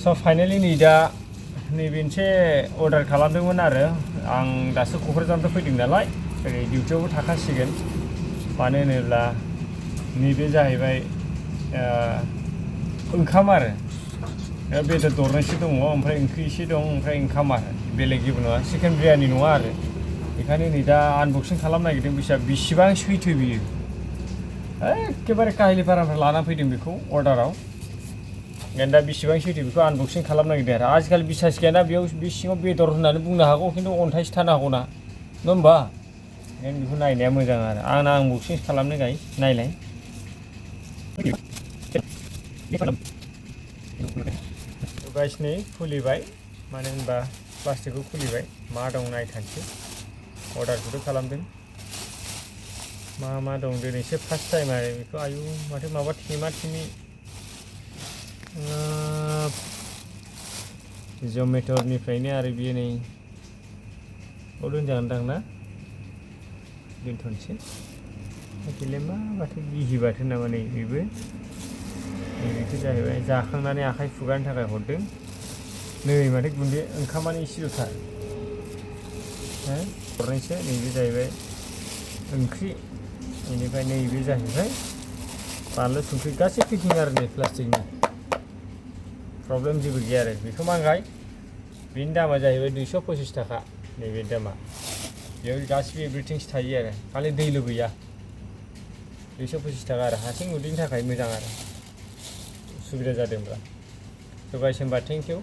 स' फाइनालि नै दा नैबे मोनसे अर्डार खालामदोंमोन आरो आं दासो क'क्राझारनिफ्राय फैदों नालाय ओरै डिउटियावबो थाखासिगोन मानो होनोब्ला नैबे जाहैबाय ओंखाम आरो बेदर दरनैसो दङ ओमफ्राय ओंख्रि एसे दं ओमफ्राय ओंखाम आरो बेलेग जेबो नङा चिकेन बिरियानि नङा आरो बेखायनो नै दा आनबक्सिं खालामनो नागिरदों बेसेबां सैथो बियो एखेबारे काहिलिपारानिफ्राय लानानै फैदों बेखौ अर्डाराव दा बेसेबां सैथो बेखौ आनबक्सिं खालामनो नागिरदों आरो आजिखालि बिसास गैयाना बेयाव बे सिङाव बेदर होननानै बुंनो हागौ खिन्थु अन्थाइसो थानो हागौ ना नङा होमबा ओंखायनो बेखौ नायनाया मोजां आरो आंना आनबक्सिं खालामनो नायलाय गाइस नै खुलिबाय मानो होनबा प्लास्टिकखौ खुलिबाय मा दं नायथानसै अर्डारखौथ' खालामदों मा दं दिनैसो फार्स्ट टाइम आरो बेखौ आयु माथो माबा थेमा जमेट'निफ्रायनो आरो बियो नै दोनजागोनदां ना दोनथ'नोसै बेलाय माथो बिजि बाथोन नामा नै बेबो बेखौ जाहैबाय जाखांनानै आखाइ फुगारनो थाखाय हरदों नै माथो गुन्दै ओंखामानो इसेल'थार हरनोसै नैबे जाहैबाय ओंख्रि बेनिफ्राय नैबे जाहैबाय बानलु संख्रि गासै पेकिं आरो नै प्लास्टिकनि प्रब्लेम जेबो गैया आरो बेखौ मांगाय बेनि दामा जाहैबाय 225 थाखा नैबे दामा बेयाव गासिबो एभ्रिथिंस थायो आरो खालि दैल' गैया 225 थाखा आरो हारसिं उदैनि थाखाय मोजां आरो सुबिदा जादोंब्ला स' गाइस होनबा थेंक इउ